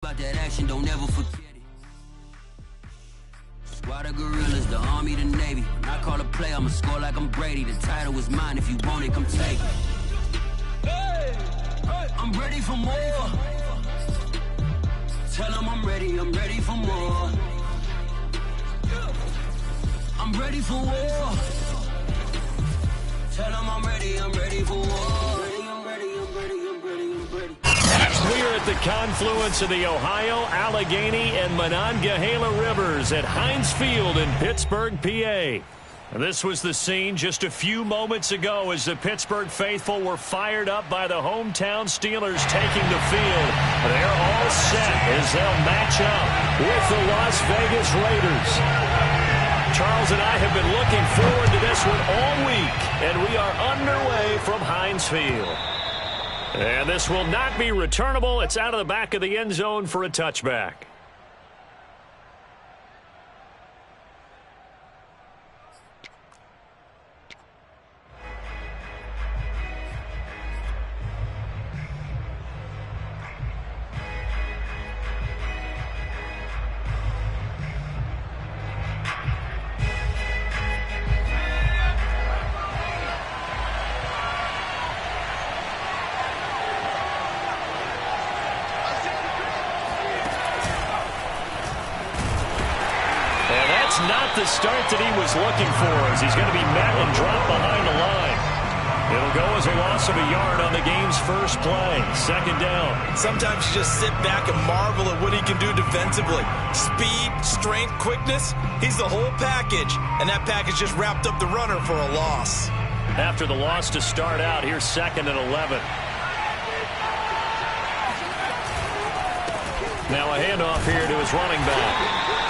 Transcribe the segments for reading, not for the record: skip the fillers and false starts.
About that action, don't ever forget it. Squad of gorillas, the army, the navy. When I call a play, I'ma score like I'm Brady. The title is mine, if you want it, come take it. Hey, I'm ready for more. Tell them I'm ready for more. I'm ready for war. Tell them I'm ready for war. We are at the confluence of the Ohio, Allegheny, and Monongahela Rivers at Heinz Field in Pittsburgh, PA. This was the scene just a few moments ago as the Pittsburgh faithful were fired up by the hometown Steelers taking the field. They're all set as they'll match up with the Las Vegas Raiders. Charles and I have been looking forward to this one all week, and we are underway from Heinz Field. And this will not be returnable. It's out of the back of the end zone for a touchback. Not the start that he was looking for, as he's going to be met and dropped behind the line. It'll go as a loss of a yard on the game's first play. Second down. Sometimes you just sit back and marvel at what he can do defensively. Speed, strength, quickness, he's the whole package. And that package just wrapped up the runner for a loss. After the loss to start out, here's 2nd and 11. Now a handoff here to his running back.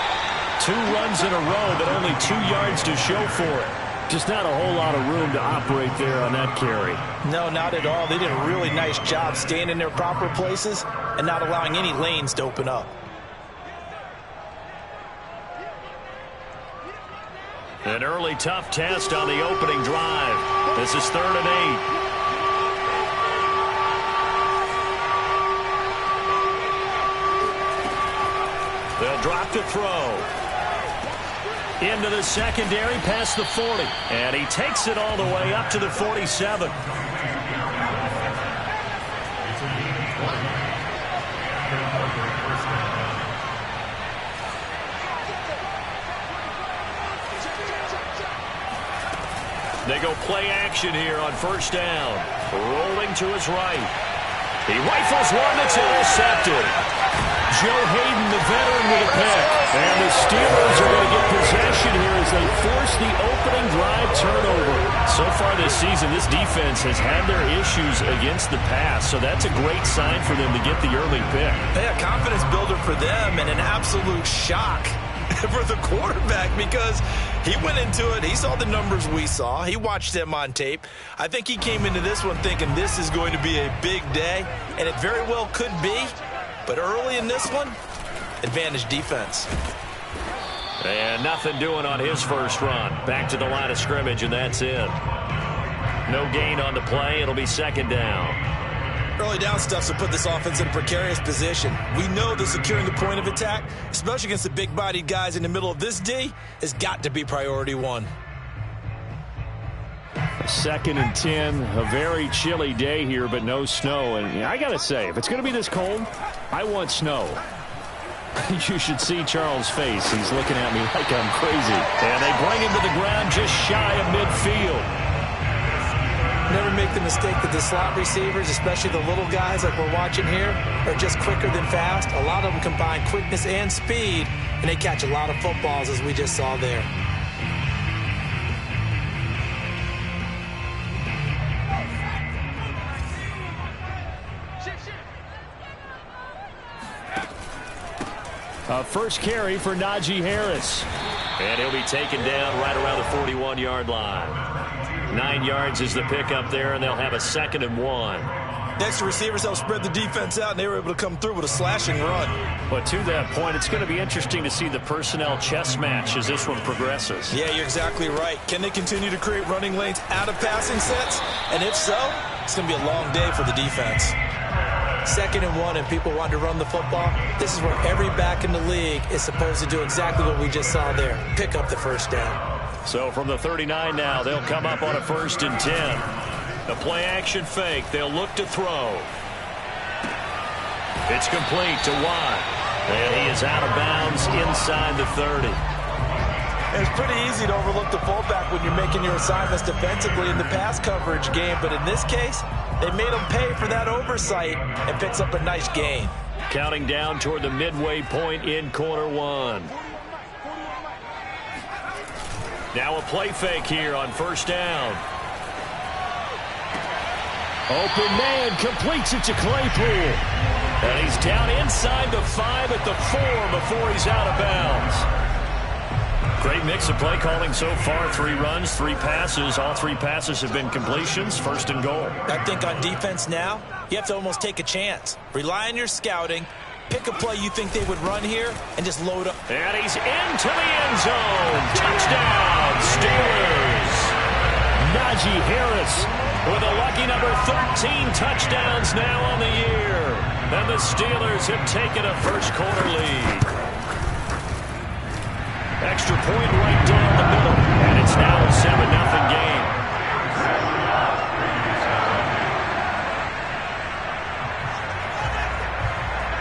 2 runs in a row, but only 2 yards to show for it. Just not a whole lot of room to operate there on that carry. No, not at all. They did a really nice job staying in their proper places and not allowing any lanes to open up. An early tough test on the opening drive. This is 3rd and 8. They'll drop to throw. Into the secondary, past the 40. And he takes it all the way up to the 47. They go play action here on first down. Rolling to his right. He rifles one that's intercepted. Joe Hayden, the veteran, with a pick. And the Steelers are going to get possession here as they force the opening drive turnover. So far this season, this defense has had their issues against the pass, so that's a great sign for them to get the early pick. Yeah, confidence builder for them and an absolute shock for the quarterback because he went into it. He saw the numbers we saw. He watched them on tape. I think he came into this one thinking this is going to be a big day, and it very well could be. But early in this one, advantage defense. And nothing doing on his first run. Back to the line of scrimmage, and that's it. No gain on the play. It'll be 2nd down. Early down stuff to put this offense in a precarious position. We know that securing the point of attack, especially against the big-bodied guys in the middle of this D, has got to be priority 1. 2nd and 10, a very chilly day here, but no snow. And I got to say, if it's going to be this cold, I want snow. You should see Charles' face. He's looking at me like I'm crazy. And they bring him to the ground just shy of midfield. Never make the mistake that the slot receivers, especially the little guys like we're watching here, are just quicker than fast. A lot of them combine quickness and speed, and they catch a lot of footballs, as we just saw there. First carry for Najee Harris. And he'll be taken down right around the 41-yard line. 9 yards is the pickup there, and they'll have a 2nd and 1. Next, the receivers help spread the defense out, and they were able to come through with a slashing run. But to that point, it's going to be interesting to see the personnel chess match as this one progresses. Yeah, you're exactly right. Can they continue to create running lanes out of passing sets? And if so, it's going to be a long day for the defense. 2nd and 1 and people want to run the football, this is where every back in the league is supposed to do exactly what we just saw there. Pick up the first down. So from the 39 now, they'll come up on a 1st and 10. A play-action fake. They'll look to throw. It's complete to Watt. And he is out of bounds inside the 30. It's pretty easy to overlook the fullback when you're making your assignments defensively in the pass coverage game. But in this case, they made him pay for that oversight and picks up a nice gain. Counting down toward the midway point in quarter 1. Now a play fake here on 1st down. Open man completes it to Claypool. And he's down inside the 5 at the 4 before he's out of bounds. Great mix of play calling so far. 3 runs, 3 passes. All 3 passes have been completions. 1st and goal. I think on defense now, you have to almost take a chance. Rely on your scouting. Pick a play you think they would run here and just load up. And he's into the end zone. Touchdown, Steelers. Najee Harris with a lucky number 13 touchdowns now on the year. And the Steelers have taken a first quarter lead. Extra point right down the middle. And it's now a 7-0 game.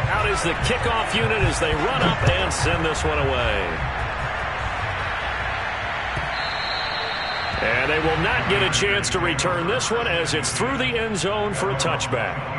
Out is the kickoff unit as they run up and send this one away. And they will not get a chance to return this one as it's through the end zone for a touchback.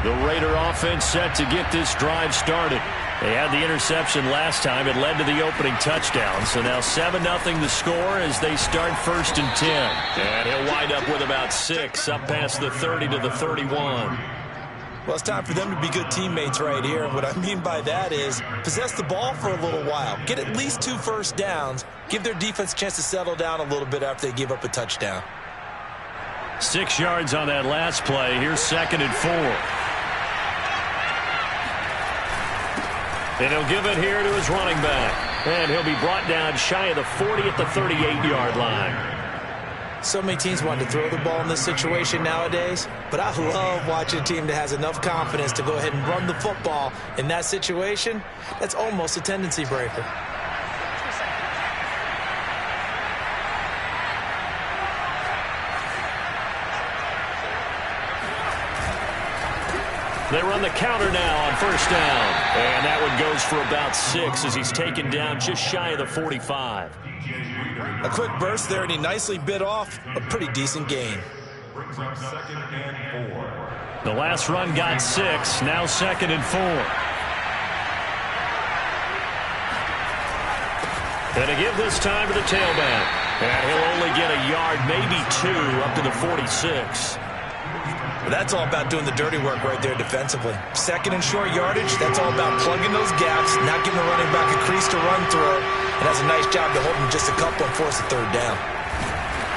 The Raider offense set to get this drive started. They had the interception last time. It led to the opening touchdown. So now 7-0 the score as they start 1st and 10. And he'll wind up with about 6 up past the 30 to the 31. Well, it's time for them to be good teammates right here. And what I mean by that is possess the ball for a little while. Get at least 2 first downs. Give their defense a chance to settle down a little bit after they give up a touchdown. 6 yards on that last play. Here's 2nd and 4. And he'll give it here to his running back. And he'll be brought down shy of the 40 at the 38-yard line. So many teams want to throw the ball in this situation nowadays, but I love watching a team that has enough confidence to go ahead and run the football. In that situation, that's almost a tendency breaker. They run the counter now on 1st down. And that one goes for about 6 as he's taken down just shy of the 45. A quick burst there, and he nicely bit off a pretty decent gain. The last run got 6. Now 2nd and 4. And to give this time to the tailback. And he'll only get a yard, maybe 2, up to the 46. That's all about doing the dirty work right there defensively. 2nd and short yardage, that's all about plugging those gaps, not giving the running back a crease to run through, and does a nice job to hold him just a couple and force a 3rd down.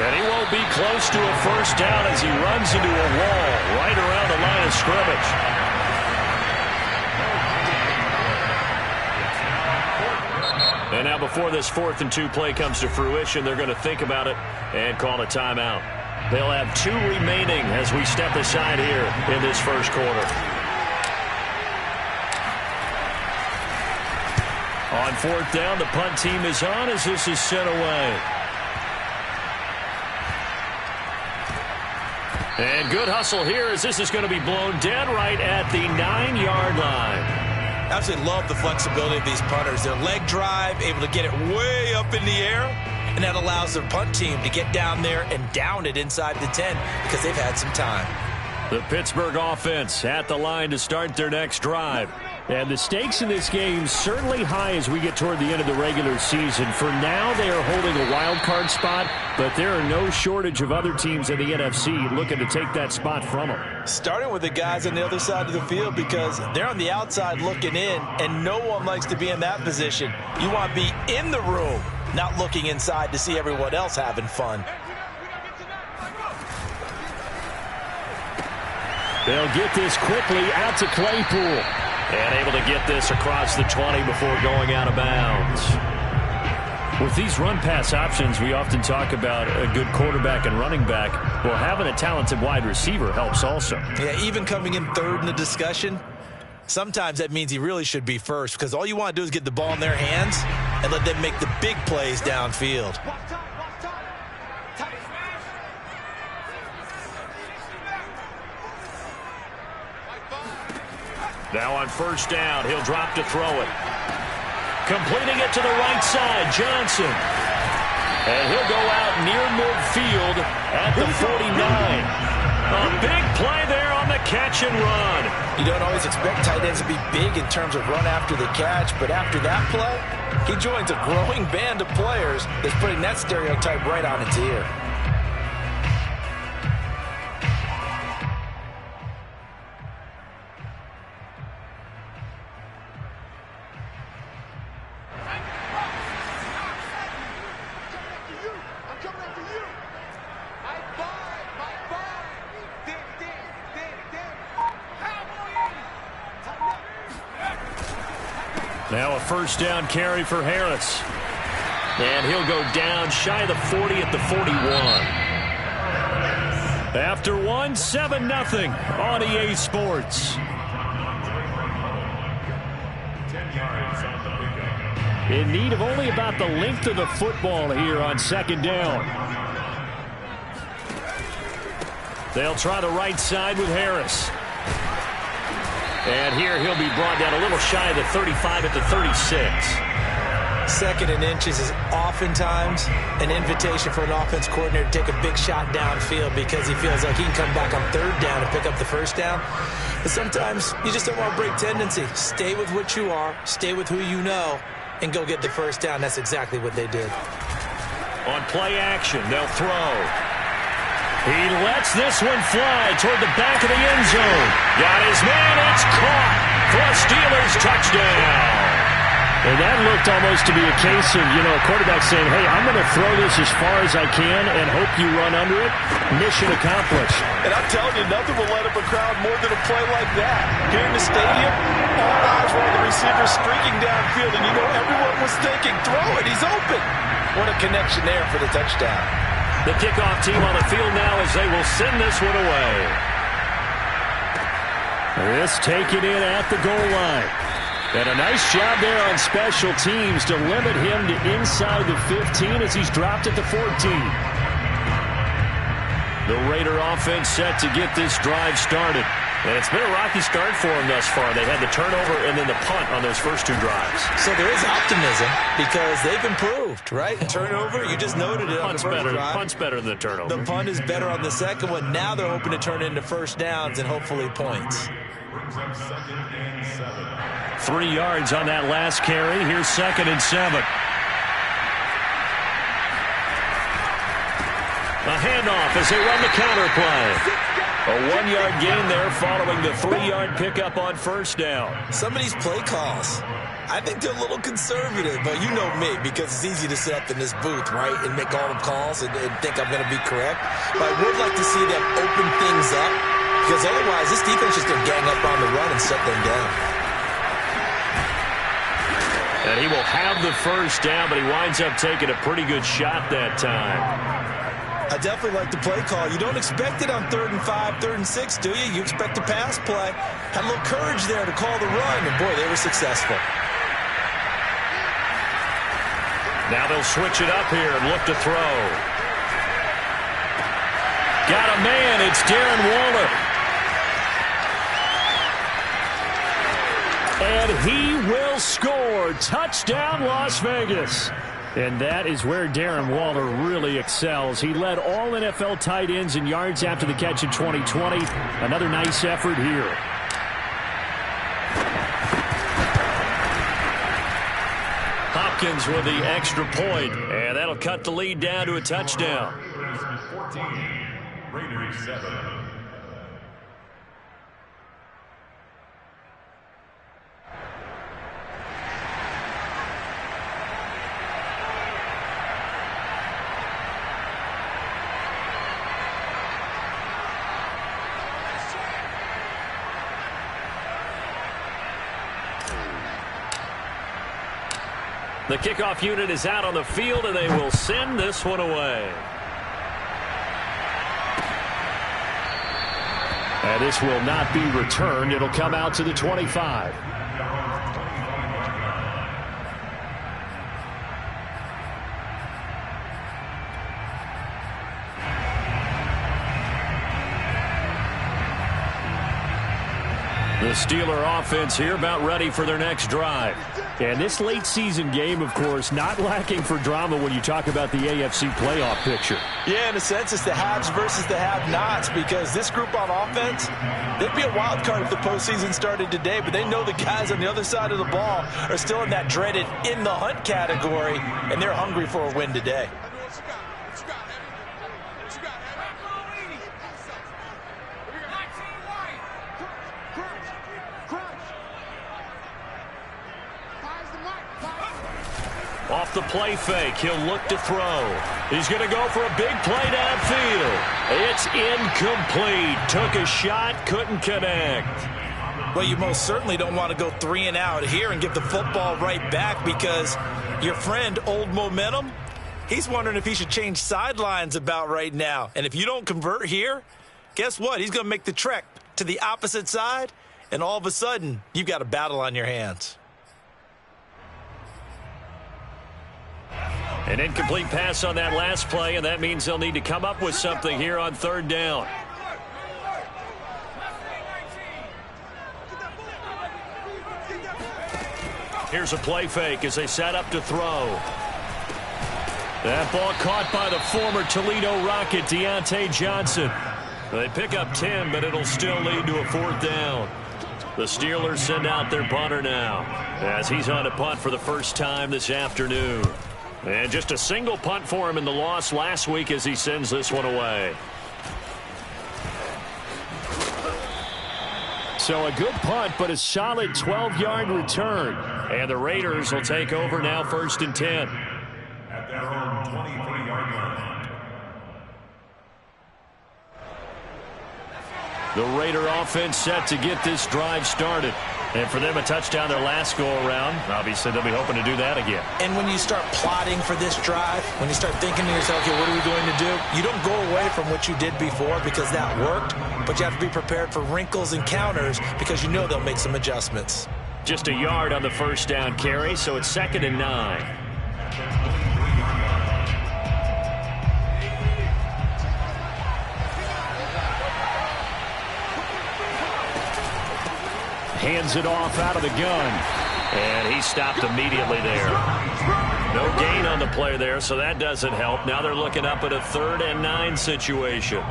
And he won't be close to a first down as he runs into a wall right around the line of scrimmage. And now before this 4th and 2 play comes to fruition, they're going to think about it and call a timeout. They'll have 2 remaining as we step aside here in this first quarter. On 4th down, the punt team is on as this is sent away. And good hustle here as this is going to be blown dead right at the 9-yard line. Absolutely love the flexibility of these punters. Their leg drive, able to get it way up in the air, and that allows their punt team to get down there and down it inside the 10 because they've had some time. The Pittsburgh offense at the line to start their next drive. And the stakes in this game certainly high as we get toward the end of the regular season. For now, they are holding a wild card spot, but there are no shortage of other teams in the NFC looking to take that spot from them. Starting with the guys on the other side of the field because they're on the outside looking in, and no one likes to be in that position. You want to be in the room, not looking inside to see everyone else having fun. They'll get this quickly out to Claypool. And able to get this across the 20 before going out of bounds. With these run-pass options, we often talk about a good quarterback and running back. Well, having a talented wide receiver helps also. Yeah, even coming in third in the discussion, sometimes that means he really should be first because all you want to do is get the ball in their hands and let them make the big plays downfield. Now on first down, he'll drop to throw it. Completing it to the right side, Johnson. And he'll go out near midfield at the 49. A big play there on the catch and run. You don't always expect tight ends to be big in terms of run after the catch, but after that play, he joins a growing band of players that's putting that stereotype right on its ear. Now a first down carry for Harris. And he'll go down shy of the 40 at the 41. After 1, 7-0 on EA Sports. In need of only about the length of the football here on second down. They'll try the right side with Harris. And here he'll be brought down a little shy of the 35 at the 36. Second and inches is oftentimes an invitation for an offense coordinator to take a big shot downfield because he feels like he can come back on third down and pick up the first down. But sometimes you just don't want to break tendency. Stay with what you are, stay with who you know, and go get the first down. That's exactly what they did. On play action, they'll throw. He lets this one fly toward the back of the end zone. Got his man. It's caught for a Steelers touchdown. And that looked almost to be a case of, a quarterback saying, hey, I'm going to throw this as far as I can and hope you run under it. Mission accomplished. And I'm telling you, nothing will light up a crowd more than a play like that. Here in the stadium, all eyes were on the receiver streaking downfield, and everyone was thinking, throw it, he's open. What a connection there for the touchdown. The kickoff team on the field now as they will send this one away. This taken in at the goal line. And a nice job there on special teams to limit him to inside the 15 as he's dropped at the 14. The Raider offense set to get this drive started. And it's been a rocky start for them thus far. They had the turnover and then the punt on those first two drives. So there is optimism because they've improved, right? Turnover, you just noted it on the first drive. Punt's better than the turnover. The punt is better on the second one. Now they're hoping to turn it into first downs and hopefully points. 3 yards on that last carry. Here's 2nd and 7. A handoff as they run the counter play. A 1-yard gain there following the 3-yard pickup on first down. Some of these play calls, I think they're a little conservative, but you know me, because it's easy to sit up in this booth, right, and make all the calls and think I'm going to be correct. But I would like to see them open things up, because otherwise this defense is going to gang up on the run and shut them down. And he will have the first down, but he winds up taking a pretty good shot that time. I definitely like the play call. You don't expect it on 3rd and 5, 3rd and 6, do you? You expect a pass play. Had a little courage there to call the run, and boy, they were successful. Now they'll switch it up here and look to throw. Got a man. It's Darren Waller. And he will score. Touchdown, Las Vegas. And that is where Darren Waller really excels. He led all NFL tight ends in yards after the catch in 2020. Another nice effort here. Hopkins with the extra point, and that'll cut the lead down to a touchdown. 14, Raiders 7. The kickoff unit is out on the field, and they will send this one away. And this will not be returned. It'll come out to the 25. The Steeler offense here about ready for their next drive. And this late season game, of course, not lacking for drama when you talk about the AFC playoff picture. Yeah, in a sense, it's the haves versus the have-nots, because this group on offense, they'd be a wild card if the postseason started today, but they know the guys on the other side of the ball are still in that dreaded in-the-hunt category, and they're hungry for a win today. Off the play fake, he'll look to throw. He's going to go for a big play downfield. It's incomplete. Took a shot, couldn't connect. Well, you most certainly don't want to go 3 and out here and get the football right back, because your friend, Old Momentum, he's wondering if he should change sidelines about right now. And if you don't convert here, guess what? He's going to make the trek to the opposite side, and all of a sudden, you've got a battle on your hands. An incomplete pass on that last play, and that means they'll need to come up with something here on 3rd down. Here's a play fake as they set up to throw. That ball caught by the former Toledo Rocket, Deontay Johnson. They pick up 10, but it'll still lead to a 4th down. The Steelers send out their punter now, as he's on a punt for the first time this afternoon. And just a single punt for him in the loss last week as he sends this one away. So a good punt, but a solid 12-yard return. And the Raiders will take over now, 1st and 10. At their own 23-yard line. The Raider offense set to get this drive started. And for them, a touchdown their last go-around. Obviously, they'll be hoping to do that again. And when you start plotting for this drive, when you start thinking to yourself, okay, what are we going to do? You don't go away from what you did before because that worked, but you have to be prepared for wrinkles and counters because you know they'll make some adjustments. Just a yard on the 1st down carry, so it's 2nd and 9. Hands it off out of the gun. And he stopped immediately there. No gain on the play there, so that doesn't help. Now they're looking up at a 3rd and 9 situation.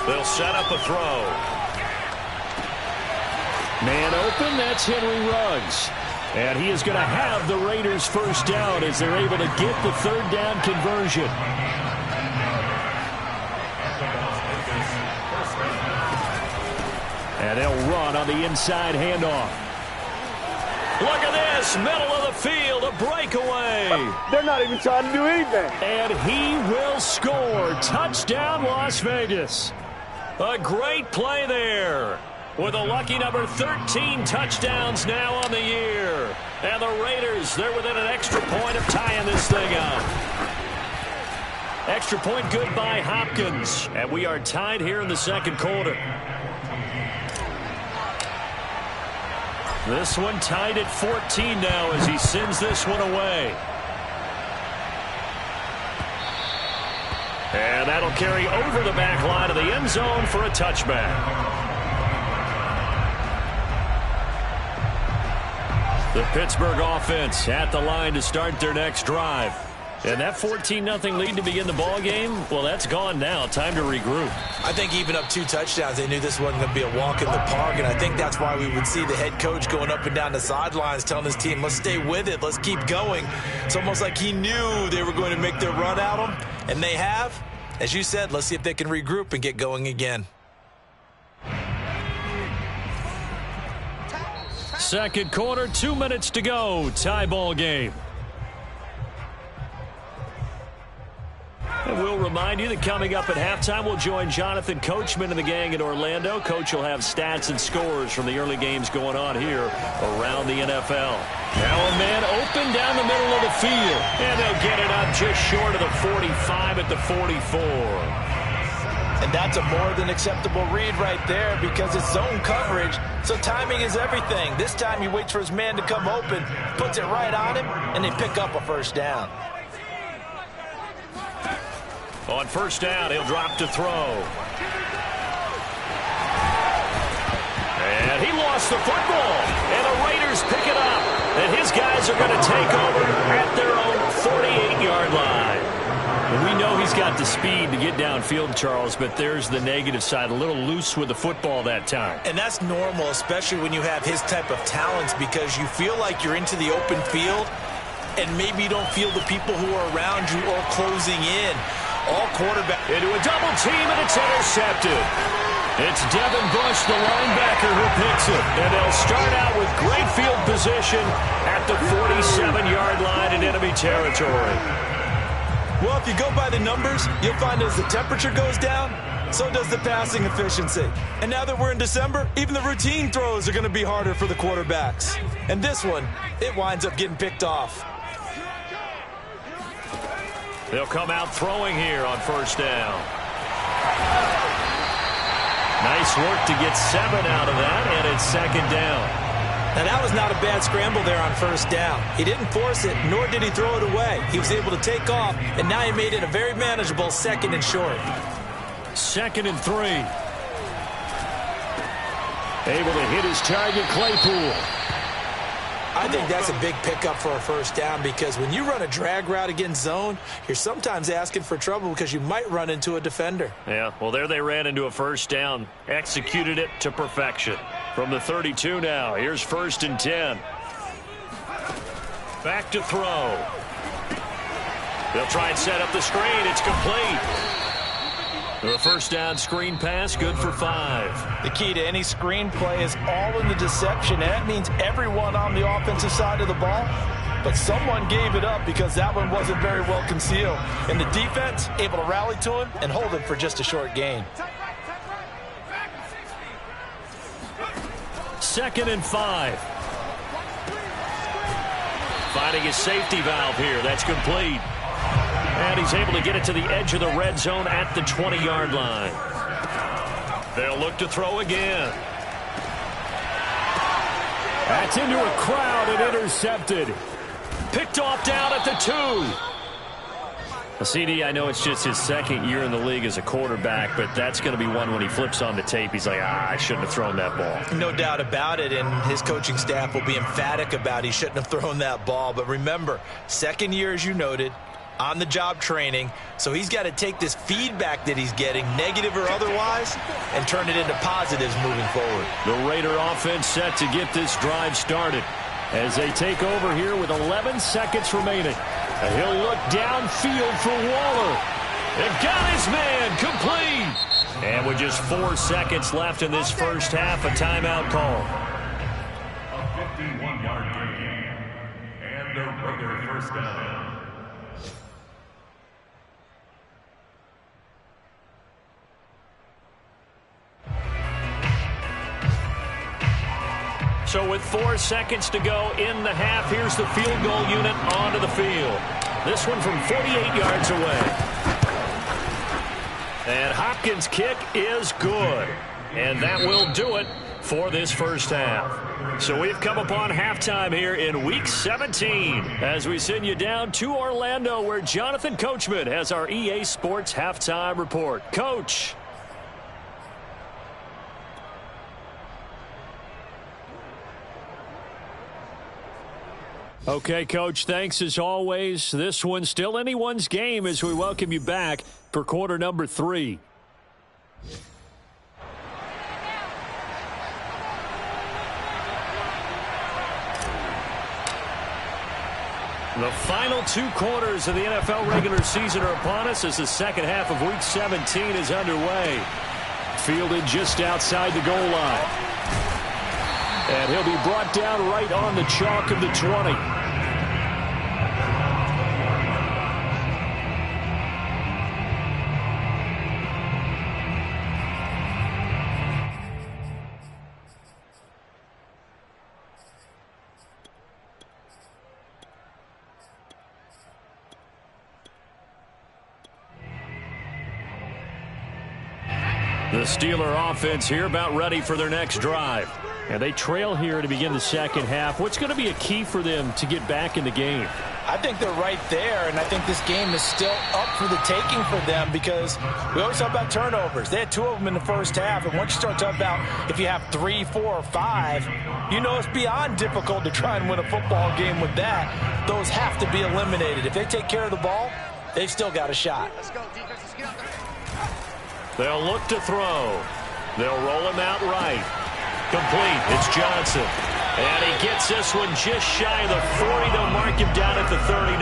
They'll set up a throw. Man open, that's Henry Ruggs. And he is going to have the Raiders' 1st down as they're able to get the 3rd down conversion. And they'll run on the inside handoff. Look at this, middle of the field, a breakaway. They're not even trying to do anything. And he will score. Touchdown, Las Vegas. A great play there. With a lucky number 13 touchdowns now on the year. And the Raiders, they're within an extra point of tying this thing up. Extra point good by Hopkins. And we are tied here in the 2nd quarter. This one tied at 14 now as he sends this one away. And that'll carry over the back line of the end zone for a touchback. The Pittsburgh offense at the line to start their next drive. And that 14-0 lead to begin the ball game, well, that's gone now. Time to regroup. I think even up 2 touchdowns, they knew this wasn't going to be a walk in the park, and I think that's why we would see the head coach going up and down the sidelines telling his team, let's stay with it, let's keep going. It's almost like he knew they were going to make their run at him, and they have. As you said, let's see if they can regroup and get going again. Second quarter, 2 minutes to go. Tie ball game. And we'll remind you that coming up at halftime, we'll join Jonathan Coachman and the gang in Orlando. Coach will have stats and scores from the early games going on here around the NFL. Now a man open down the middle of the field. And they'll get it up just short of the 45 at the 44. And that's a more than acceptable read right there because it's zone coverage, so timing is everything. This time he waits for his man to come open, puts it right on him, and they pick up a first down. On first down, he'll drop to throw. And he lost the football. And the Raiders pick it up. And his guys are going to take over at their own 48-yard line. And we know he's got the speed to get downfield, Charles, but there's the negative side. A little loose with the football that time. And that's normal, especially when you have his type of talents, because you feel like you're into the open field and maybe you don't feel the people who are around you or closing in. All quarterback into a double team, and it's intercepted. It's Devin Bush, the linebacker, who picks it. And they'll start out with great field position at the 47-yard line in enemy territory. Well, if you go by the numbers, you'll find as the temperature goes down, so does the passing efficiency. And now that we're in December, even the routine throws are going to be harder for the quarterbacks. And this one, it winds up getting picked off. They'll come out throwing here on first down. Nice work to get 7 out of that, and it's second down. Now, that was not a bad scramble there on first down. He didn't force it, nor did he throw it away. He was able to take off, and now he made it a very manageable second and short. Second and 3. Able to hit his target, Claypool. I think that's a big pickup for a first down because when you run a drag route against zone, you're sometimes asking for trouble because you might run into a defender. Yeah, well, there they ran into a first down. Executed it to perfection. From the 32 now, here's first and 10. Back to throw. They'll try and set up the screen. It's complete. The first down screen pass, good for 5. The key to any screen play is all in the deception, and that means everyone on the offensive side of the ball. But someone gave it up because that one wasn't very well concealed. And the defense able to rally to him and hold him for just a short gain. Second and 5. Finding his safety valve here. That's complete. And he's able to get it to the edge of the red zone at the 20-yard line. They'll look to throw again. That's into a crowd and intercepted. Picked off down at the 2. CD, I know it's just his second year in the league as a quarterback, but that's going to be one when he flips on the tape. He's like, I shouldn't have thrown that ball. No doubt about it, and his coaching staff will be emphatic about he shouldn't have thrown that ball. But remember, second year, as you noted, on-the-job training, so he's got to take this feedback that he's getting, negative or otherwise, and turn it into positives moving forward. The Raider offense set to get this drive started as they take over here with 11 seconds remaining. And he'll look downfield for Waller. And got his man complete. And with just 4 seconds left in this first half, a timeout call. A 51-yard gain. And the Raider first down. So with 4 seconds to go in the half, here's the field goal unit onto the field. This one from 48 yards away. And Hopkins' kick is good. And that will do it for this first half. So we've come upon halftime here in Week 17 as we send you down to Orlando where Jonathan Coachman has our EA Sports halftime report. Coach. Okay, Coach, thanks as always. This one's still anyone's game as we welcome you back for quarter number 3. The final 2 quarters of the NFL regular season are upon us as the second half of Week 17 is underway. Fielded just outside the goal line. And he'll be brought down right on the chalk of the 20. The Steeler offense here about ready for their next drive. And they trail here to begin the second half. What's going to be a key for them to get back in the game? I think they're right there, and I think this game is still up for the taking for them because we always talk about turnovers. They had 2 of them in the first half, and once you start talking about if you have 3, 4, or 5, you know it's beyond difficult to try and win a football game with that. Those have to be eliminated. If they take care of the ball, they've still got a shot. Let's go, defense. Let's get out there. They'll look to throw. They'll roll him out right. Complete. It's Johnson. And he gets this one just shy of the 40. They'll mark him down at the 39.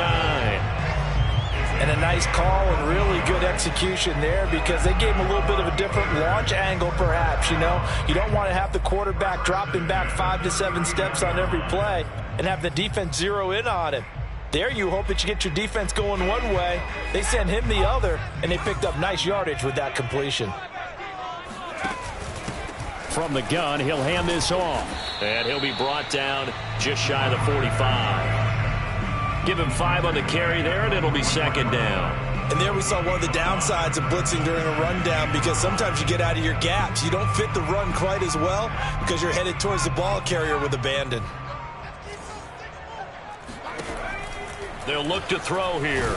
And a nice call and really good execution there because they gave him a little bit of a different launch angle perhaps, you know. You don't want to have the quarterback dropping back 5 to 7 steps on every play and have the defense zero in on him. There you hope that you get your defense going one way. They send him the other, and they picked up nice yardage with that completion. From the gun, he'll hand this off. And he'll be brought down just shy of the 45. Give him 5 on the carry there, and it'll be second down. And there we saw one of the downsides of blitzing during a rundown because sometimes you get out of your gaps. You don't fit the run quite as well because you're headed towards the ball carrier with abandon. They'll look to throw here.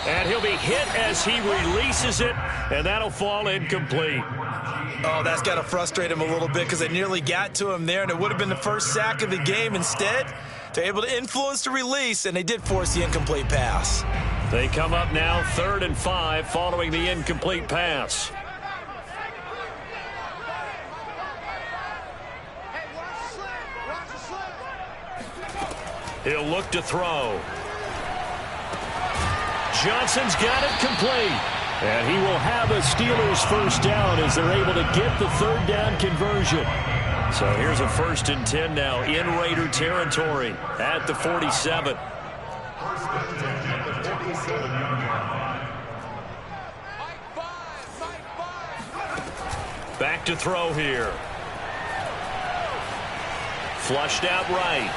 And he'll be hit as he releases it, and that'll fall incomplete. Oh, that's got to frustrate him a little bit because they nearly got to him there, and it would have been the first sack of the game. Instead, they're able to influence the release, and they did force the incomplete pass. They come up now 3rd and 5 following the incomplete pass. He'll look to throw. Johnson's got it complete. And he will have a Steelers first down as they're able to get the 3rd down conversion. So here's a 1st and 10 now in Raider territory at the 47. Back to throw here. Flushed out right.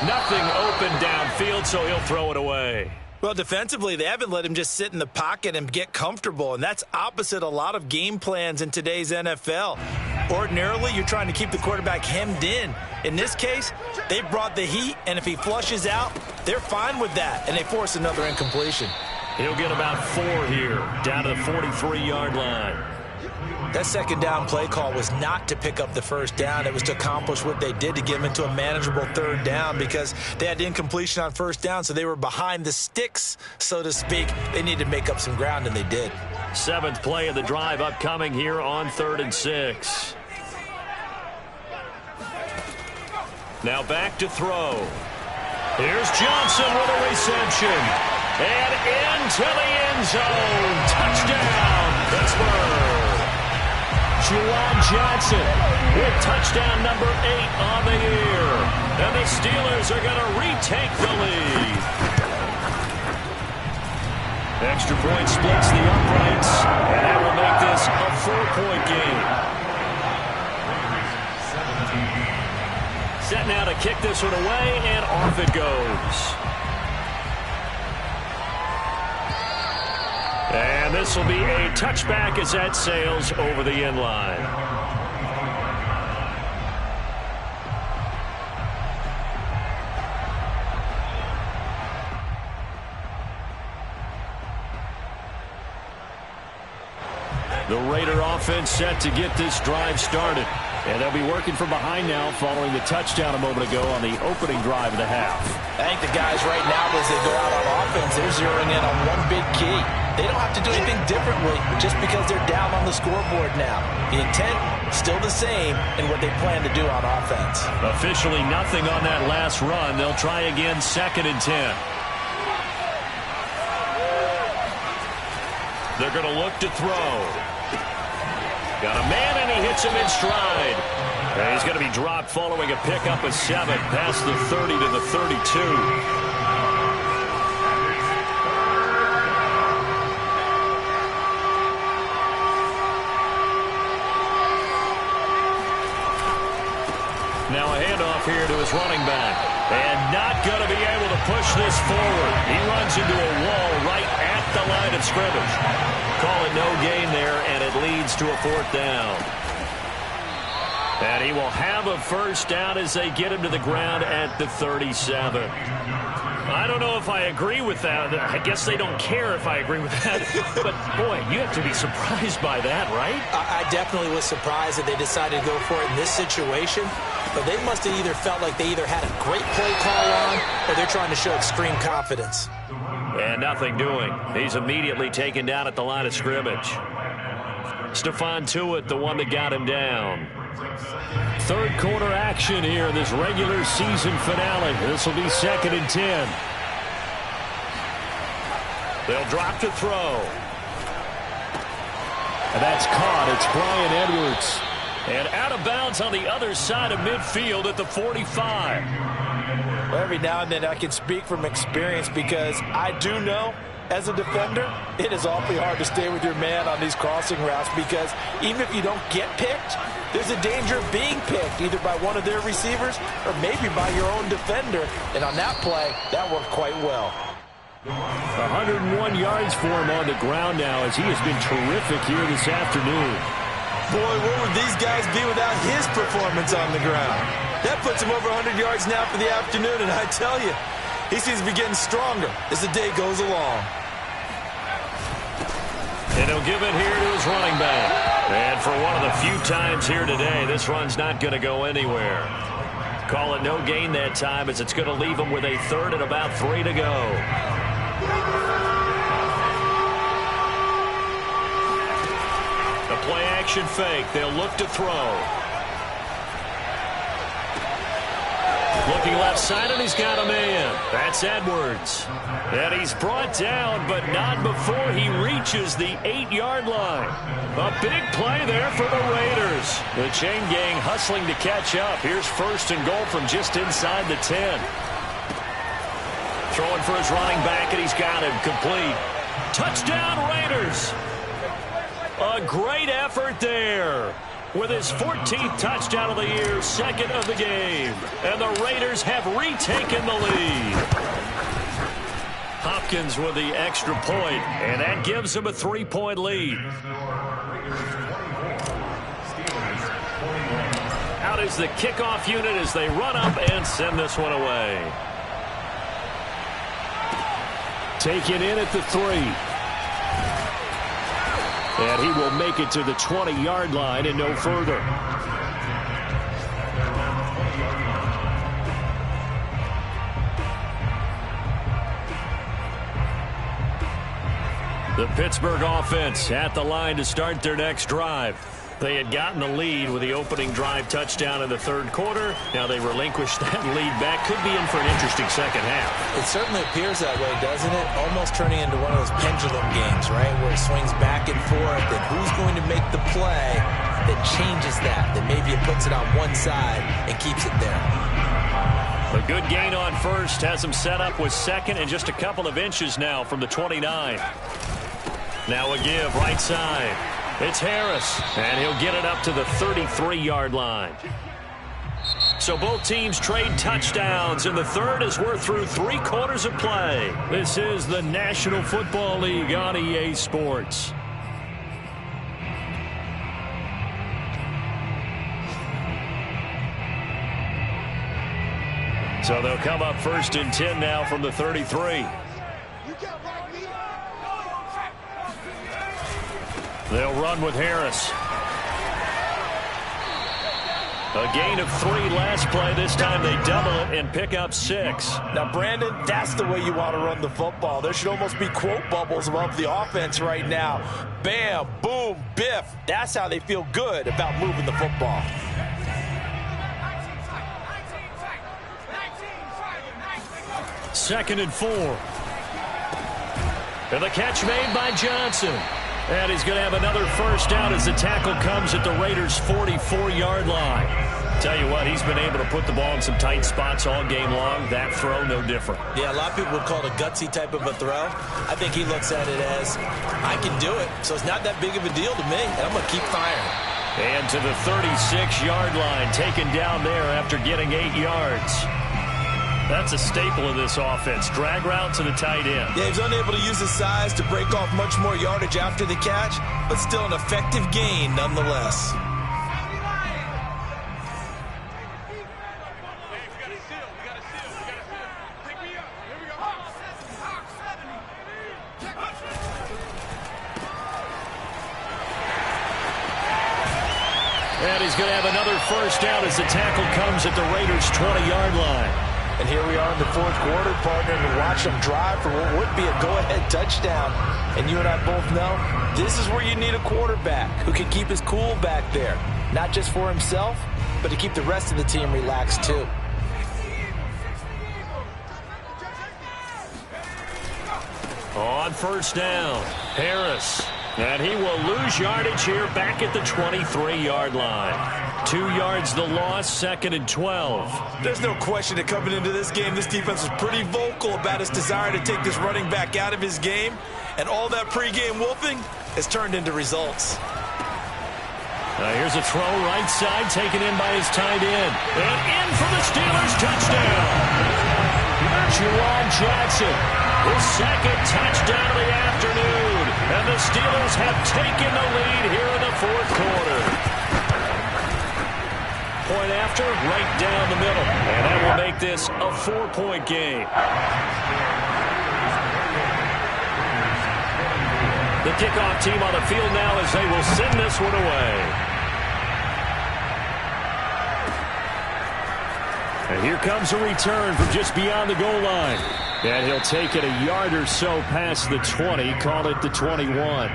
Nothing open downfield, so he'll throw it away. Well, defensively, they haven't let him just sit in the pocket and get comfortable, and that's opposite a lot of game plans in today's NFL. Ordinarily, you're trying to keep the quarterback hemmed in. In this case, they brought the heat, and if he flushes out, they're fine with that, and they force another incompletion. He'll get about 4 here, down to the 43-yard line. That second down play call was not to pick up the first down. It was to accomplish what they did to get him into a manageable 3rd down because they had incompletion on first down, so they were behind the sticks, so to speak. They needed to make up some ground, and they did. 7th play of the drive upcoming here on 3rd and 6. Now back to throw. Here's Johnson with a reception. And into the end zone. Touchdown, Pittsburgh. Juwan Johnson with touchdown number 8 on the year. And the Steelers are going to retake the lead. Extra point splits the uprights, and that will make this a 4-point game. Set now to kick this one away, and off it goes. And this will be a touchback as that sails over the end line. The Raider offense set to get this drive started. And they'll be working from behind now following the touchdown a moment ago on the opening drive of the half. I think the guys right now, as they go out on offense, they're zeroing in on one big key. They don't have to do anything differently just because they're down on the scoreboard now. The intent, still the same in what they plan to do on offense. Officially nothing on that last run. They'll try again 2nd and 10. They're going to look to throw. Got a man, and he hits gets him in stride. And he's going to be dropped following a pickup of 7 past the 30 to the 32. Now a handoff here to his running back. And not going to be able to push this forward. He runs into a wall right at the line of scrimmage. Call it no gain there, and it leads to a 4th down. And he will have a 1st down as they get him to the ground at the 37. I don't know if I agree with that. I guess they don't care if I agree with that. But, boy, you have to be surprised by that, right? I definitely was surprised that they decided to go for it in this situation. But they must have either felt like they either had a great play call on or they're trying to show extreme confidence. And nothing doing. He's immediately taken down at the line of scrimmage. Stephon Tuitt, the one that got him down. 3rd quarter action here in this regular season finale. This will be 2nd and 10. They'll drop to throw. And that's caught. It's Bryan Edwards. And out of bounds on the other side of midfield at the 45. Well, every now and then I can speak from experience because I do know as a defender, it is awfully hard to stay with your man on these crossing routes because even if you don't get picked, there's a danger of being picked either by one of their receivers or maybe by your own defender. And on that play, that worked quite well. 101 yards for him on the ground now as he has been terrific here this afternoon. Boy, what would these guys be without his performance on the ground? That puts him over 100 yards now for the afternoon, and I tell you, he seems to be getting stronger as the day goes along. And he'll give it here to his running back. And for one of the few times here today, this run's not going to go anywhere. Call it no gain that time as it's going to leave him with a 3rd and about 3 to go. The play action fake. They'll look to throw. Looking left side, and he's got a man. That's Edwards. And he's brought down, but not before he reaches the 8-yard line. A big play there for the Raiders. The chain gang hustling to catch up. Here's 1st and goal from just inside the 10. Throwing for his running back, and he's got him complete. Touchdown, Raiders. A great effort there. With his 14th touchdown of the year, 2nd of the game. And the Raiders have retaken the lead. Hopkins with the extra point, and that gives him a 3-point lead. Out is the kickoff unit as they run up and send this one away. Taken in at the 3. And he will make it to the 20-yard line and no further. The Pittsburgh offense at the line to start their next drive. They had gotten the lead with the opening drive touchdown in the 3rd quarter. Now they relinquished that lead back. Could be in for an interesting second half. It certainly appears that way, doesn't it? Almost turning into one of those pendulum games, right? Where it swings back and forth. And who's going to make the play that changes that? That maybe it puts it on one side and keeps it there. A good gain on 1st has him set up with 2nd and just a couple of inches now from the 29. Now a give right side. It's Harris, and he'll get it up to the 33-yard line. So both teams trade touchdowns in the 3rd as we're through 3 quarters of play. This is the National Football League on EA Sports. So they'll come up 1st and 10 now from the 33. They'll run with Harris. A gain of 3 last play. This time they double it and pick up 6. Now, Brandon, that's the way you want to run the football. There should almost be quote bubbles above the offense right now. Bam, boom, biff. That's how they feel good about moving the football. Second and 4. And the catch made by Johnson. And he's going to have another first down as the tackle comes at the Raiders' 44-yard line. Tell you what, he's been able to put the ball in some tight spots all game long. That throw, no different. Yeah, a lot of people would call it a gutsy type of a throw. I think he looks at it as, I can do it, so it's not that big of a deal to me, and I'm going to keep firing. And to the 36-yard line, taken down there after getting 8 yards. That's a staple of this offense. Drag route to the tight end. Yeah, he's unable to use his size to break off much more yardage after the catch, but still an effective gain nonetheless. And he's going to have another first down as the tackle comes at the Raiders' 20-yard line. And here we are in the fourth quarter, partner, and watch them drive for what would be a go-ahead touchdown. And you and I both know this is where you need a quarterback who can keep his cool back there. Not just for himself, but to keep the rest of the team relaxed too. On first down, Harris. And he will lose yardage here back at the 23-yard line. 2 yards the loss, 2nd and 12. There's no question that coming into this game, this defense was pretty vocal about its desire to take this running back out of his game. And all that pregame wolfing has turned into results. Here's a throw right side, taken in by his tight end. And in for the Steelers, touchdown. Juwan Johnson, his second touchdown of the afternoon. And the Steelers have taken the lead here in the fourth quarter. Point after, right down the middle. And that will make this a 4-point game. The kickoff team on the field now as they will send this one away. And here comes a return from just beyond the goal line. And he'll take it a yard or so past the 20, call it the 21.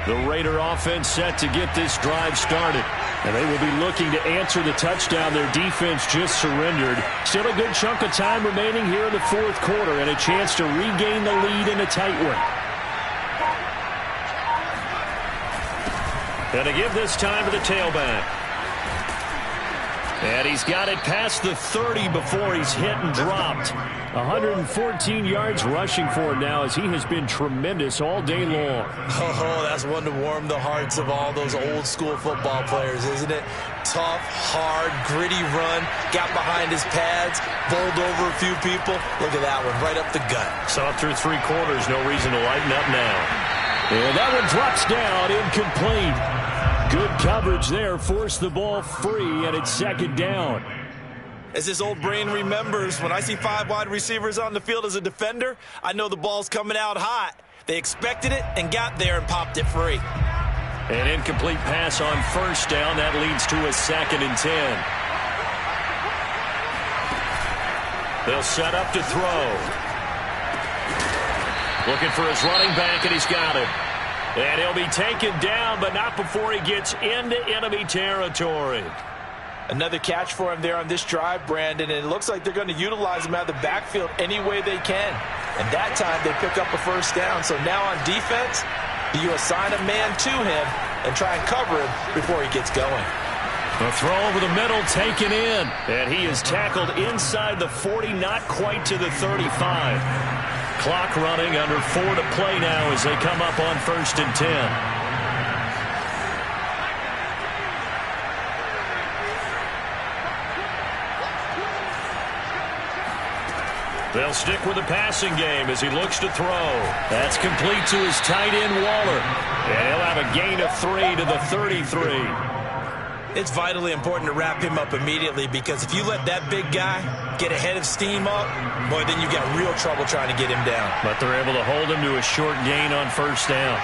The Raider offense set to get this drive started. And they will be looking to answer the touchdown their defense just surrendered. Still a good chunk of time remaining here in the fourth quarter and a chance to regain the lead in a tight one. And to give this time to the tailback. And he's got it past the 30 before he's hit and dropped. 114 yards rushing for him now as he has been tremendous all day long. Oh, that's one to warm the hearts of all those old school football players, isn't it? Tough, hard, gritty run, got behind his pads, bowled over a few people. Look at that one, right up the gut. Saw it through 3 quarters, no reason to lighten up now. And that one drops down, incomplete. Good coverage there, forced the ball free, and it's 2nd down. As his old brain remembers, when I see 5 wide receivers on the field as a defender, I know the ball's coming out hot. They expected it and got there and popped it free. An incomplete pass on first down. That leads to a 2nd and 10. They'll set up to throw. Looking for his running back, and he's got it. And he'll be taken down, but not before he gets into enemy territory. Another catch for him there on this drive, Brandon, and it looks like they're going to utilize him out of the backfield any way they can. And that time they pick up a first down. So now on defense, you assign a man to him and try and cover him before he gets going. A throw over the middle taken in. And he is tackled inside the 40, not quite to the 35. Clock running, under 4 to play now as they come up on 1st and 10. They'll stick with the passing game as he looks to throw. That's complete to his tight end, Waller. And he'll have a gain of 3 to the 33. It's vitally important to wrap him up immediately because if you let that big guy get ahead of steam up, boy, then you've got real trouble trying to get him down. But they're able to hold him to a short gain on first down.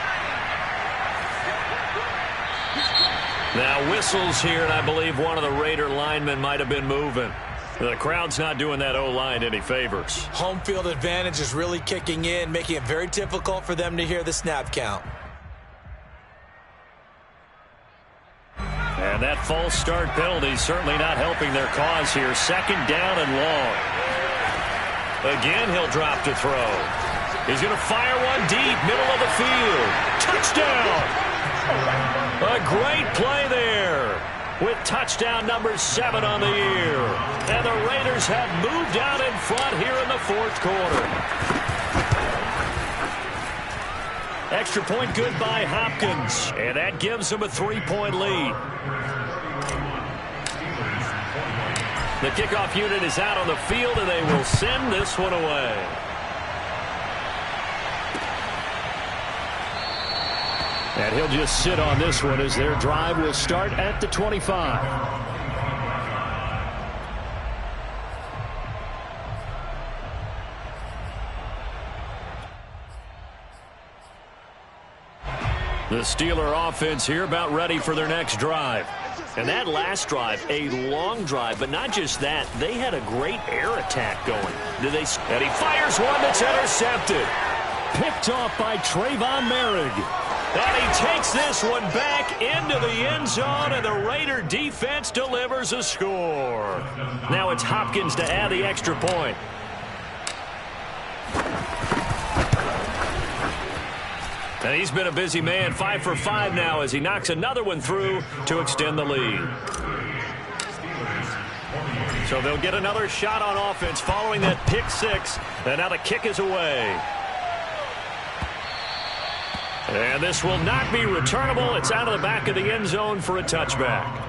Now whistles here, and I believe one of the Raider linemen might have been moving. The crowd's not doing that O-line any favors. Home field advantage is really kicking in, making it very difficult for them to hear the snap count. And that false start penalty certainly not helping their cause here. Second down and long. Again, he'll drop to throw. He's going to fire one deep, middle of the field. Touchdown! A great play there with touchdown number 7 on the year. And the Raiders have moved out in front here in the fourth quarter. Extra point good by Hopkins. And that gives them a 3-point lead. The kickoff unit is out on the field, and they will send this one away. And he'll just sit on this one as their drive will start at the 25. The Steeler offense here about ready for their next drive. And that last drive, a long drive, but not just that. They had a great air attack going. And he fires one that's intercepted. Picked off by Trayvon Merrick. And he takes this one back into the end zone, and the Raider defense delivers a score. Now it's Hopkins to add the extra point. And he's been a busy man, 5 for 5 now as he knocks another one through to extend the lead. So they'll get another shot on offense following that pick 6, and now the kick is away. And this will not be returnable. It's out of the back of the end zone for a touchback.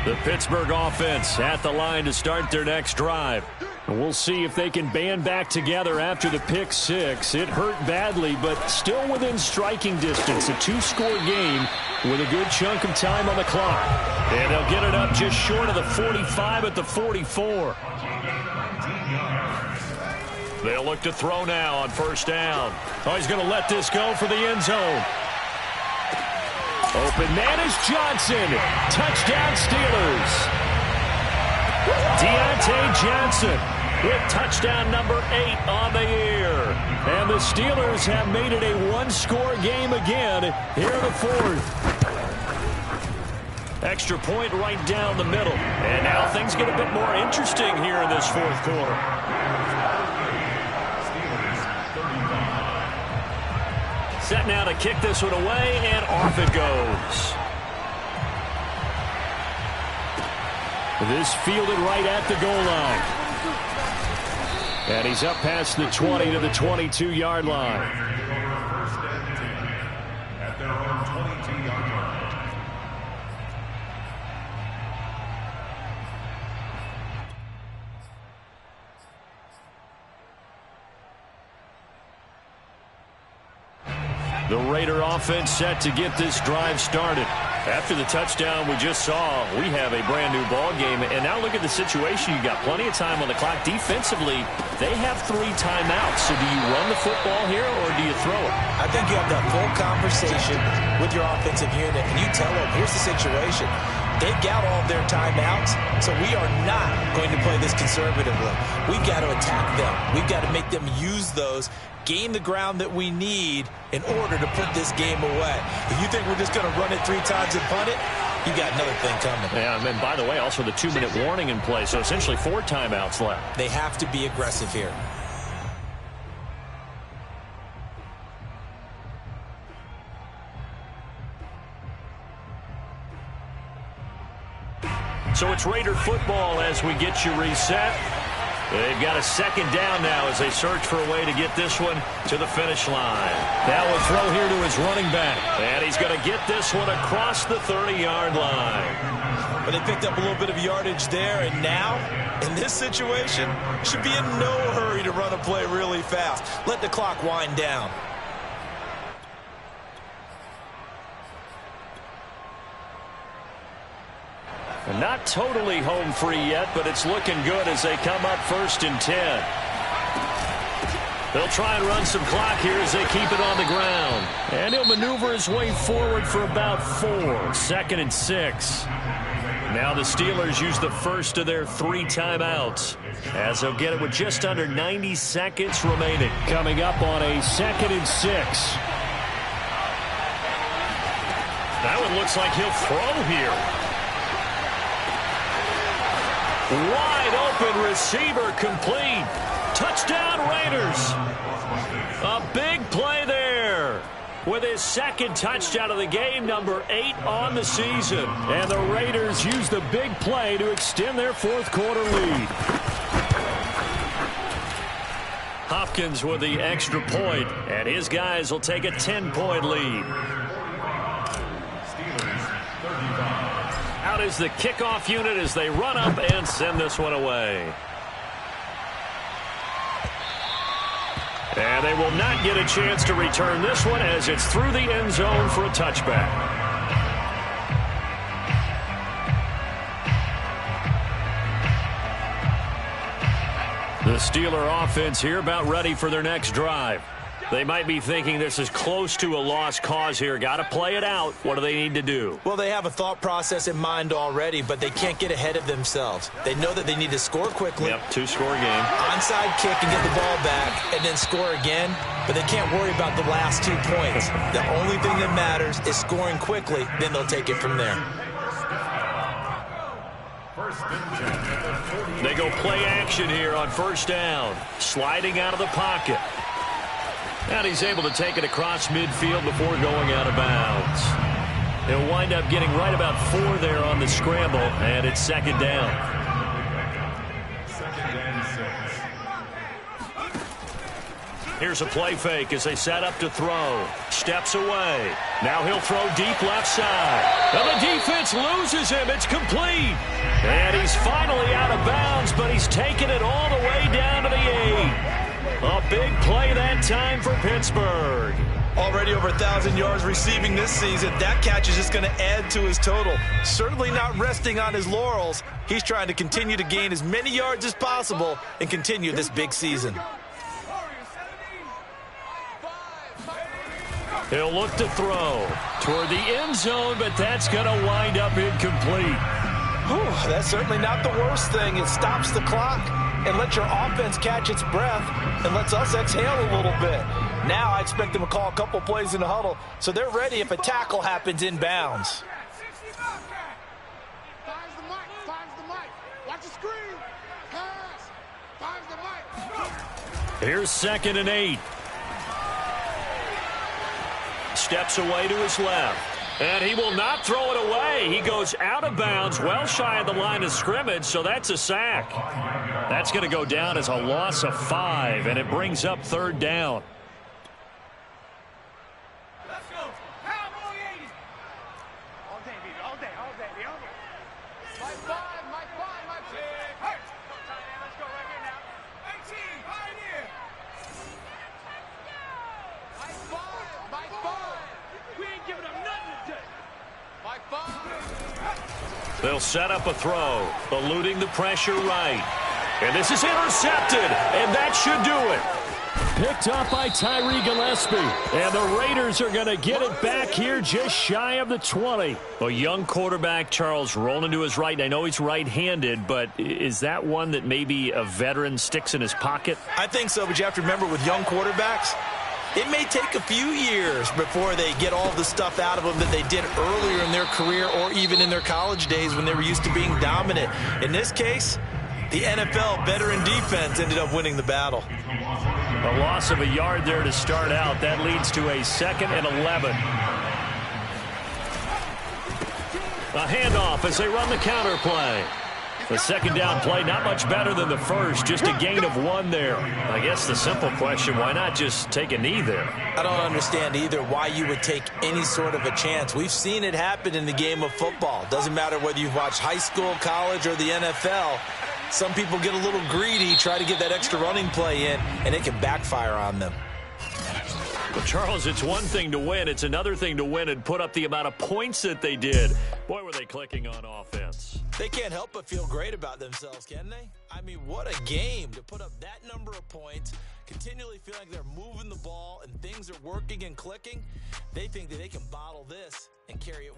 The Pittsburgh offense at the line to start their next drive. And we'll see if they can band back together after the pick 6. It hurt badly, but still within striking distance. A 2-score game with a good chunk of time on the clock. And they'll get it up just short of the 45 at the 44. They'll look to throw now on first down. Oh, he's going to let this go for the end zone. Open man is Johnson. Touchdown Steelers. Deontay Johnson with touchdown number 8 on the year. And the Steelers have made it a 1-score game again here in the fourth. Extra point right down the middle. And now things get a bit more interesting here in this fourth quarter. Set now to kick this one away, and off it goes. This fielded right at the goal line. And he's up past the 20 to the 22-yard line. At their own 22-yard line. The Raider offense set to get this drive started. After the touchdown we just saw, we have a brand new ball game. And now look at the situation. You've got plenty of time on the clock. Defensively, they have 3 timeouts. So do you run the football here or do you throw it? I think you have that full conversation with your offensive unit, and you tell them, here's the situation. They've got all of their timeouts, so we are not going to play this conservatively. We've got to attack them. We've got to make them use those, gain the ground that we need in order to put this game away. If you think we're just going to run it 3 times and punt it, you got another thing coming. Yeah, and by the way, also the 2-minute warning in play, so essentially 4 timeouts left. They have to be aggressive here. So it's Raider football as we get you reset. They've got a second down now as they search for a way to get this one to the finish line. Now a throw here to his running back. And he's going to get this one across the 30-yard line. But they picked up a little bit of yardage there, and now, in this situation, should be in no hurry to run a play really fast. Let the clock wind down. Not totally home free yet, but it's looking good as they come up 1st and 10. They'll try and run some clock here as they keep it on the ground. And he'll maneuver his way forward for about 4. 2nd and 6. Now the Steelers use the first of their 3 timeouts, as they'll get it with just under 90 seconds remaining. Coming up on a 2nd and 6. That one looks like he'll throw here. Wide open receiver, complete. Touchdown Raiders. A big play there. With his 2nd touchdown of the game, number 8 on the season. And the Raiders use the big play to extend their 4th quarter lead. Hopkins with the extra point, and his guys will take a 10-point lead. Out is the kickoff unit as they run up and send this one away. And they will not get a chance to return this one as it's through the end zone for a touchback. The Steeler offense here about ready for their next drive. They might be thinking this is close to a lost cause here. Got to play it out. What do they need to do? Well, they have a thought process in mind already, but they can't get ahead of themselves. They know that they need to score quickly. Yep, 2-score game. Onside kick and get the ball back and then score again, but they can't worry about the last 2 points. The only thing that matters is scoring quickly, then they'll take it from there. They go play action here on 1st down. Sliding out of the pocket. And he's able to take it across midfield before going out of bounds. He'll wind up getting right about 4 there on the scramble, and it's 2nd down. 2nd and 6. Here's a play fake as they set up to throw. Steps away. Now he'll throw deep left side. And the defense loses him. It's complete. And he's finally out of bounds, but he's taken it all the way down to the 8. A big play that time for Pittsburgh. Already over 1,000 yards receiving this season. That catch is just going to add to his total. Certainly not resting on his laurels. He's trying to continue to gain as many yards as possible and continue this big season. He'll look to throw toward the end zone, but that's going to wind up incomplete. Whew, that's certainly not the worst thing. It stops the clock and lets your offense catch its breath and lets us exhale a little bit. Now I expect them to call a couple plays in the huddle so they're ready if a tackle happens in bounds. Here's 2nd and 8. Steps away to his left. And he will not throw it away. He goes out of bounds, well shy of the line of scrimmage, so that's a sack. That's going to go down as a loss of 5, and it brings up 3rd down. Let's go. Cowboys! All day, baby. All day. All day. All day. My 5. Hey! Let's go right here now. 18. Right here. My 5. We ain't giving them nothing today. My 5. They'll set up a throw, eluding the pressure right. And this is intercepted, and that should do it. Picked up by Tyree Gillespie. And the Raiders are going to get it back here just shy of the 20. A young quarterback, Charles, rolling to his right. And I know he's right-handed, but is that one that maybe a veteran sticks in his pocket? I think so, but you have to remember with young quarterbacks, it may take a few years before they get all the stuff out of them that they did earlier in their career or even in their college days when they were used to being dominant. In this case, the NFL veteran defense ended up winning the battle. A loss of a yard there to start out. That leads to a 2nd and 11. A handoff as they run the counter play. The 2nd down play, not much better than the first, just a gain of 1 there. I guess the simple question, why not just take a knee there? I don't understand either why you would take any sort of a chance. We've seen it happen in the game of football. Doesn't matter whether you've watched high school, college, or the NFL. Some people get a little greedy, try to get that extra running play in, and it can backfire on them. Well, Charles, it's one thing to win. It's another thing to win and put up the amount of points that they did. Boy, were they clicking on offense. They can't help but feel great about themselves, can they? I mean, what a game to put up that number of points, continually feeling like they're moving the ball and things are working and clicking. They think that they can bottle this and carry it